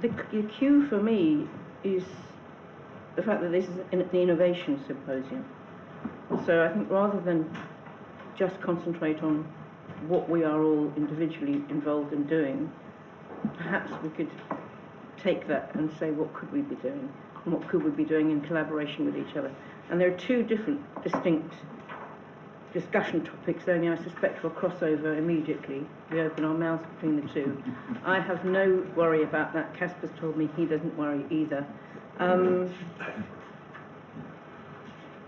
the cue for me is the fact that this is an innovation symposium. So I think rather than just concentrate on what we are all individually involved in doing, perhaps we could take that and say, what could we be doing? And what could we be doing in collaboration with each other? And there are two different, distinct discussion topics, only I suspect will cross over immediately. We open our mouths between the two. I have no worry about that. Casper's told me he doesn't worry either.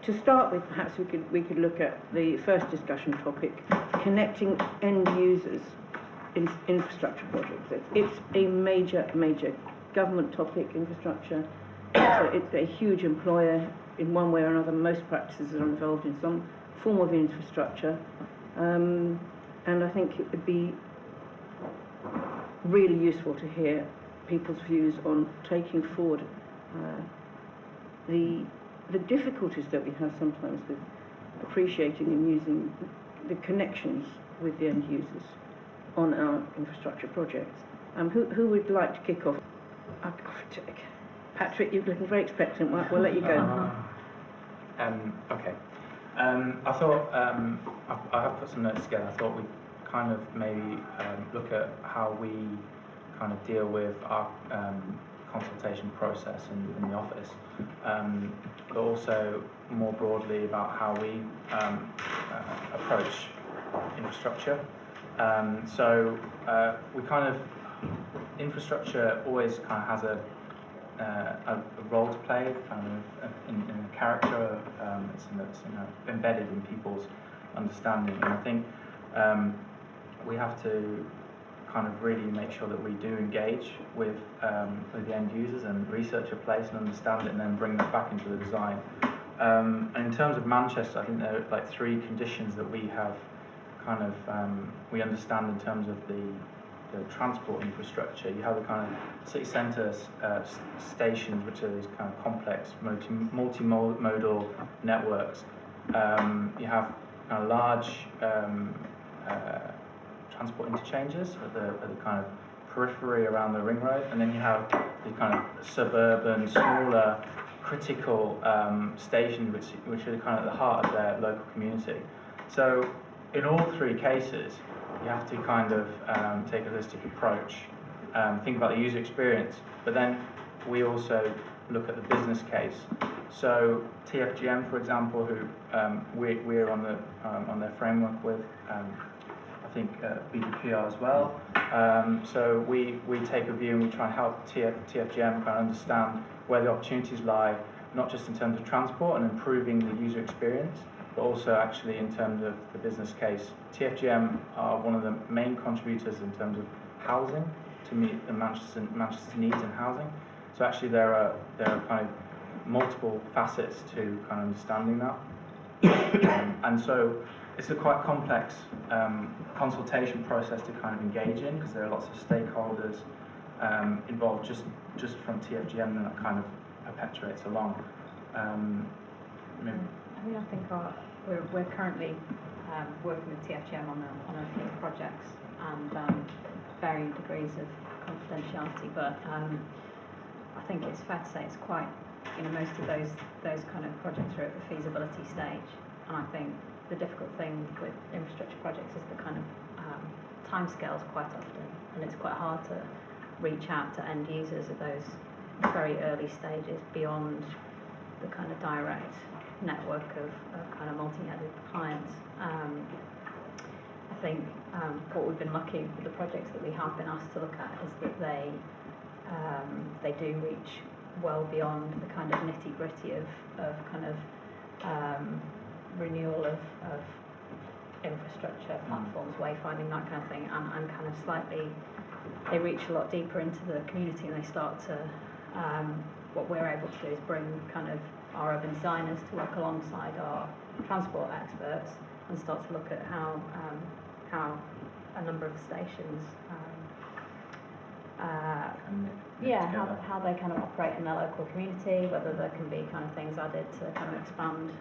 To start with, perhaps we could look at the first discussion topic, connecting end users in infrastructure projects. It's a major government topic, infrastructure. It's a huge employer in one way or another. Most practices are involved in some form of infrastructure, and I think it would be really useful to hear people's views on taking forward the difficulties that we have sometimes with appreciating and using the connections with the end users on our infrastructure projects. Who would like to kick off? Patrick, you're looking very expectant. We'll let you go. Okay. I thought I have put some notes together. I thought we'd kind of maybe look at how we kind of deal with our consultation process in the office, but also more broadly about how we approach infrastructure. So we kind of, infrastructure always kind of has a role to play, kind of in a character. It's embedded in people's understanding, and I think we have to kind of really make sure that we do engage with the end users and research a place and understand it, and then bring that back into the design. And in terms of Manchester, I think there are like three conditions that we have kind of we understand in terms of the transport infrastructure. You have the kind of city centre stations, which are these kind of complex multimodal networks. You have kind of large transport interchanges at the kind of periphery around the ring road, and then you have the kind of suburban, smaller, critical stations which are kind of at the heart of their local community. So in all three cases, you have to kind of take a holistic approach, think about the user experience, but then we also look at the business case. So TFGM, for example, who we're on their framework with, I think BDPR as well. So we take a view and we try and help TFGM kind of understand where the opportunities lie, not just in terms of transport and improving the user experience, but also actually in terms of the business case. TFGM are one of the main contributors in terms of housing to meet the Manchester's needs in housing. So actually there are kind of multiple facets to kind of understanding that. And so it's a quite complex consultation process to kind of engage in, because there are lots of stakeholders involved just from TFGM, and that kind of perpetuates along. I think we're currently working with TFGM on a few projects and varying degrees of confidentiality, but I think it's fair to say it's quite, most of those kind of projects are at the feasibility stage, and I think the difficult thing with infrastructure projects is the kind of timescales quite often, and it's quite hard to reach out to end users at those very early stages beyond the kind of direct network of kind of multi-headed clients. I think what we've been lucky with the projects that we have been asked to look at is that they do reach well beyond the kind of nitty-gritty of kind of renewal of infrastructure platforms, wayfinding, that kind of thing, and kind of slightly, they reach a lot deeper into the community, and they start to, what we're able to do is bring kind of our urban designers to work alongside our transport experts and start to look at how a number of stations how they kind of operate in their local community, whether there can be kind of things added to kind of expand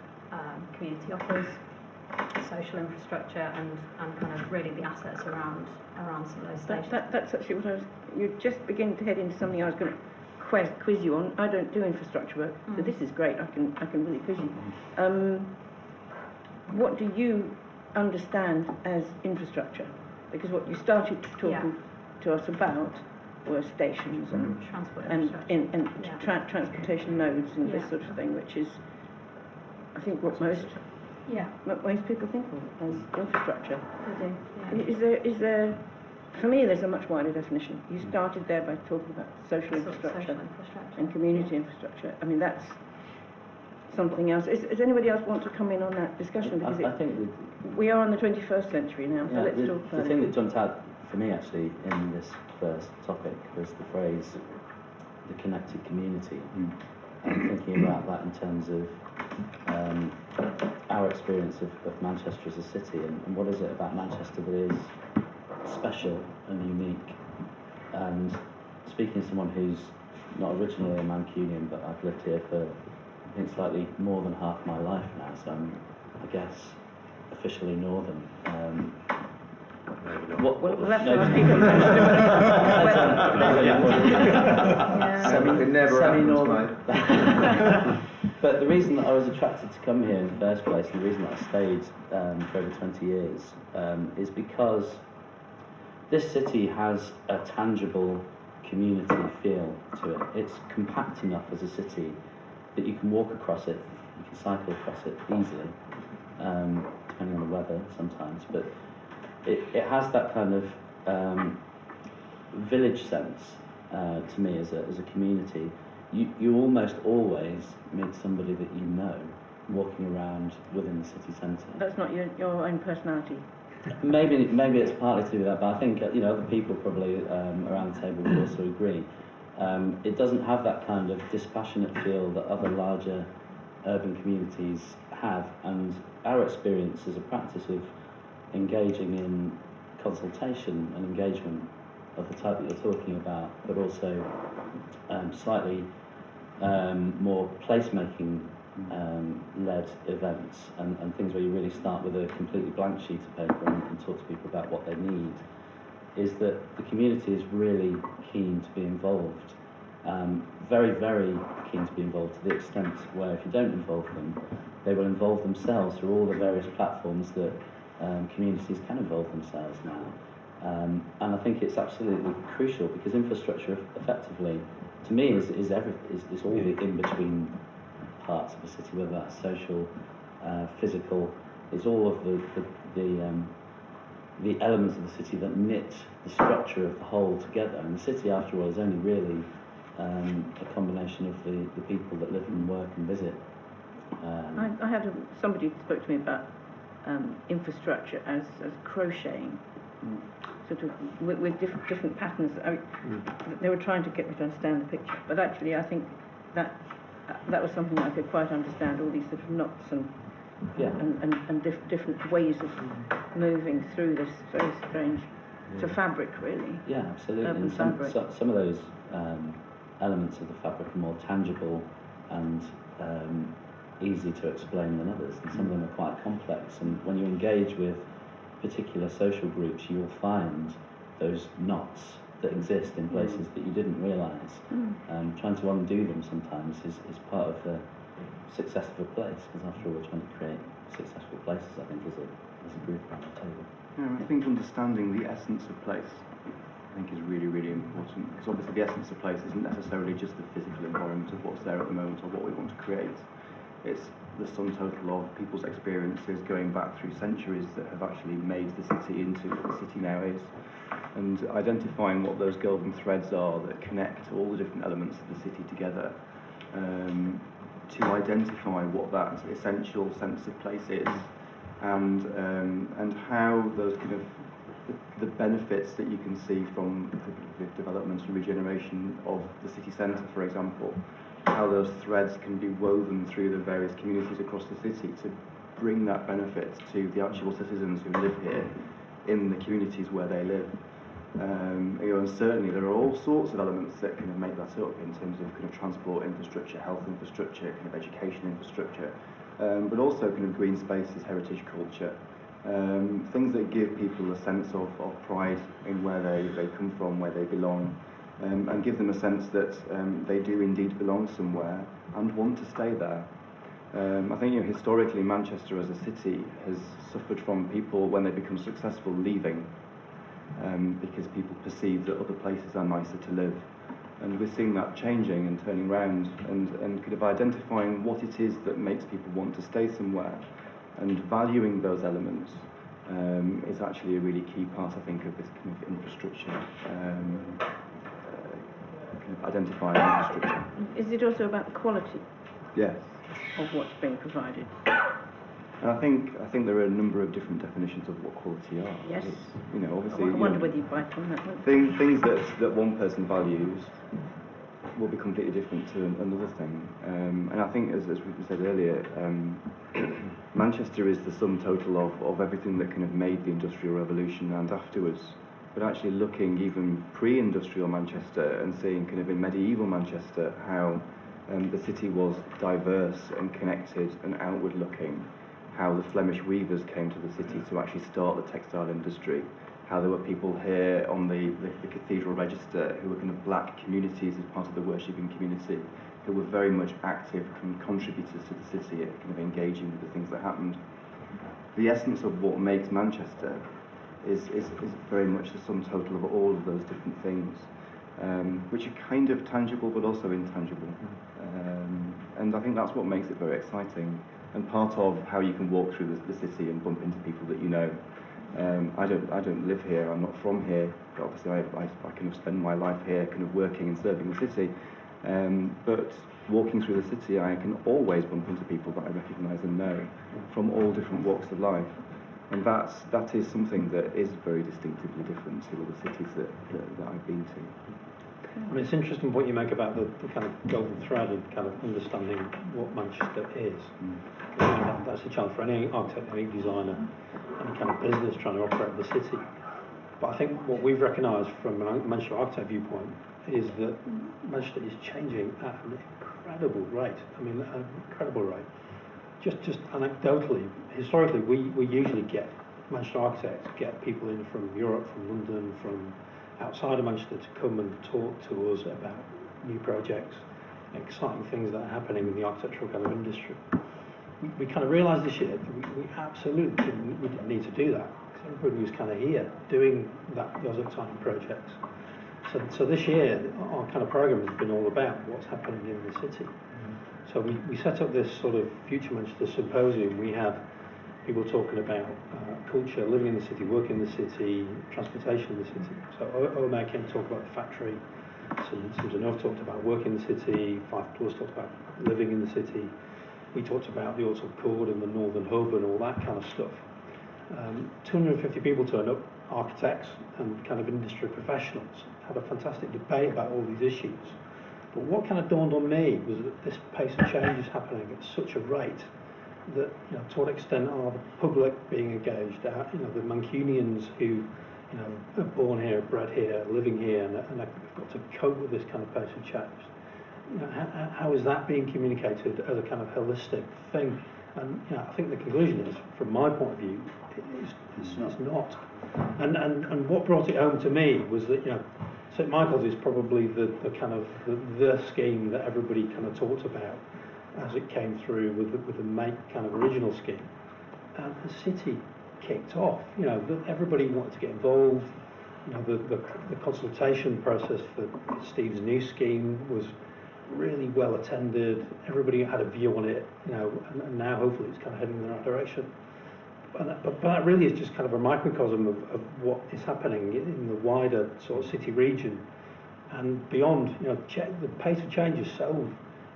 community offers. social infrastructure and kind of really the assets around some of those stations. That's actually what I was. You're just beginning to head into something I was going to quiz you on. I don't do infrastructure work, so this is great. I can really quiz you. What do you understand as infrastructure? Because what you started talking to us about were stations and transport transportation nodes and this sort of thing, which is, I think, what most people think of as infrastructure. They do. Is there? For me, there's a much wider definition. You started there by talking about social infrastructure and community infrastructure. I mean, that's something else. Does anybody else want to come in on that discussion? Because I think we are in the 21st century now, so let's talk about the thing that jumped out for me actually in this first topic was the phrase the connected community. I'm thinking about that in terms of our experience of Manchester as a city, and what is it about Manchester that is special and unique. And speaking to someone who's not originally a Mancunian, but I've lived here for I think slightly more than half my life now, so I'm, I guess, officially northern. We'll have to ask people semi-northern. But the reason that I was attracted to come here in the first place, and the reason that I stayed for over 20 years, is because this city has a tangible community feel to it. It's compact enough as a city that you can walk across it, you can cycle across it easily, depending on the weather sometimes, but it has that kind of village sense to me as a community. You almost always meet somebody that you know walking around within the city centre. That's not your own personality. Maybe it's partly to do with that, but I think other people probably around the table would also agree. It doesn't have that kind of dispassionate feel that other larger urban communities have, and our experience as a practice of engaging in consultation and engagement of the type that you're talking about, but also slightly more placemaking led events and things where you really start with a completely blank sheet of paper and talk to people about what they need, is that the community is really keen to be involved, very, very keen to be involved, to the extent where if you don't involve them, they will involve themselves through all the various platforms that communities can involve themselves now. And I think it's absolutely crucial, because infrastructure effectively, to me, is all the in-between parts of a city, whether that's social, physical, is all of the elements of the city that knit the structure of the whole together. And the city, after all, is only really a combination of the people that live and work and visit. I had somebody spoke to me about infrastructure as crocheting, sort of with different patterns. They were trying to get me to understand the picture, but actually I think that was something I could quite understand, all these sort of knots and different ways of moving through this very strange fabric, really. Yeah, absolutely. Urban and fabric. Some of those elements of the fabric are more tangible and easy to explain than others, and some of them are quite complex. And when you engage with particular social groups, you will find those knots that exist in places that you didn't realise. Trying to undo them sometimes is part of the success of a place, because after all, we're trying to create successful places, I think, as a group around the table. Yeah, I think understanding the essence of place, I think, is really, really important, because obviously the essence of place isn't necessarily just the physical environment of what's there at the moment or what we want to create. It's the sum total of people's experiences going back through centuries that have actually made the city into what the city now is, and identifying what those golden threads are that connect all the different elements of the city together, to identify what that essential sense of place is, and how those kind of the benefits that you can see from the development and regeneration of the city centre, for example, how those threads can be woven through the various communities across the city to bring that benefit to the actual citizens who live here in the communities where they live. And certainly there are all sorts of elements that kind of make that up in terms of kind of transport infrastructure, health infrastructure, kind of education infrastructure, but also kind of green spaces, heritage culture, things that give people a sense of pride in where they come from, where they belong, and give them a sense that they do indeed belong somewhere and want to stay there. I think, you know, historically Manchester as a city has suffered from people, when they become successful, leaving, because people perceive that other places are nicer to live. And we're seeing that changing and turning round, and kind of identifying what it is that makes people want to stay somewhere, and valuing those elements is actually a really key part, I think, of this kind of infrastructure, kind of identifying infrastructure. Is it also about the quality Yes. of what's being provided? And I think there are a number of different definitions of what quality are. Yes. It's, you know, obviously, I you wonder know, whether you bite on that one. things that one person values will be completely different to another thing. And I think, as we said earlier, Manchester is the sum total of everything that kind of made the Industrial Revolution and afterwards. But actually looking even pre-industrial Manchester and seeing kind of in medieval Manchester how the city was diverse and connected and outward looking, how the Flemish weavers came to the city to actually start the textile industry, how there were people here on the cathedral register who were kind of black communities as part of the worshipping community, who were very much active contributors to the city, kind of engaging with the things that happened. The essence of what makes Manchester is very much the sum total of all of those different things, which are kind of tangible but also intangible. And I think that's what makes it very exciting, and part of how you can walk through the city and bump into people that you know. I don't live here, I'm not from here, but obviously I kind of spend my life here kind of working and serving the city. But walking through the city, I can always bump into people that I recognise and know from all different walks of life. And that is something that is very distinctively different to other cities that I've been to. I mean, it's interesting what you make about the kind of golden thread and kind of understanding what Manchester is. That's a challenge for any architect, any designer, any kind of business trying to operate the city. But I think what we've recognised from a Manchester architect viewpoint is that Manchester is changing at an incredible rate. I mean, an incredible rate. Just anecdotally, historically, we usually get Manchester architects get people in from Europe, from London, from outside of Manchester to come and talk to us about new projects, exciting things that are happening in the architectural kind of industry. We kind of realised this year that we absolutely didn't need to do that, because everybody was kind of here doing those exciting projects. So this year, our kind of programme has been all about what's happening in the city. So we set up this sort of Future Manchester Symposium. We had people talking about culture, living in the city, working in the city, transportation in the city. So Omar came to talk about the factory, Enough talked about working in the city, 5 Plus talked about living in the city. We talked about the Auto Cord and the Northern Hub and all that kind of stuff. 250 people turned up, architects and kind of industry professionals, had a fantastic debate about all these issues. But what kind of dawned on me was that this pace of change is happening at such a rate that, you know, to what extent are the public being engaged? You know, the Mancunians who, you know, are born here, bred here, living here, and have got to cope with this kind of pace of change. You know, how is that being communicated as a kind of holistic thing? And, you know, I think the conclusion is, from my point of view, it's not. And what brought it home to me was that, you know, St Michael's is probably the kind of the scheme that everybody kind of talked about as it came through with the make kind of original scheme. And the city kicked off. You know, everybody wanted to get involved. You know, the consultation process for Steve's new scheme was really well attended. Everybody had a view on it. You know, and now hopefully it's kind of heading in the right direction. But that really is just kind of a microcosm of what is happening in the wider sort of city region and beyond. You know, the pace of change is so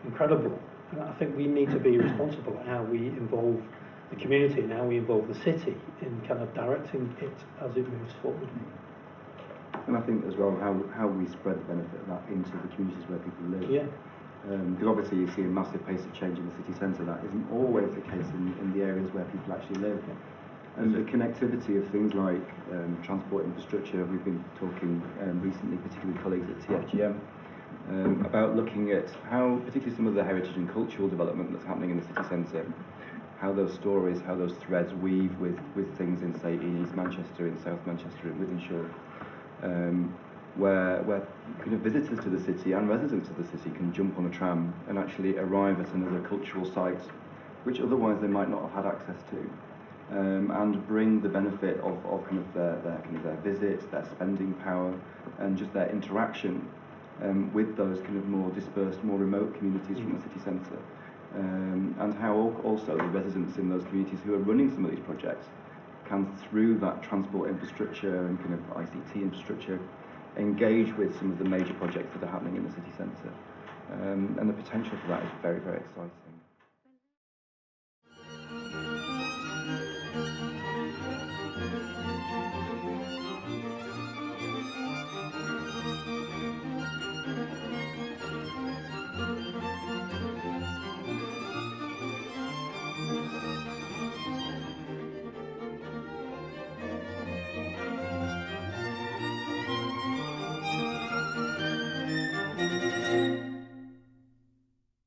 incredible, and I think we need to be responsible at how we involve the community and how we involve the city in kind of directing it as it moves forward. And I think as well how we spread the benefit of that into the communities where people live. Yeah. Because obviously you see a massive pace of change in the city centre. That isn't always the case in the areas where people actually live. And the connectivity of things like transport infrastructure. We've been talking recently, particularly with colleagues at TFGM, about looking at how, particularly some of the heritage and cultural development that's happening in the city centre, how those stories, how those threads weave with things in, say, in East Manchester, in South Manchester, in Wythenshawe, where kind of visitors to the city and residents of the city can jump on a tram and actually arrive at another cultural site, which otherwise they might not have had access to, and bring the benefit of kind of their visit, their spending power, and just their interaction with those kind of more dispersed, more remote communities from the city centre. And how also the residents in those communities who are running some of these projects can, through that transport infrastructure and kind of ICT infrastructure, engage with some of the major projects that are happening in the city centre. And the potential for that is very, very exciting.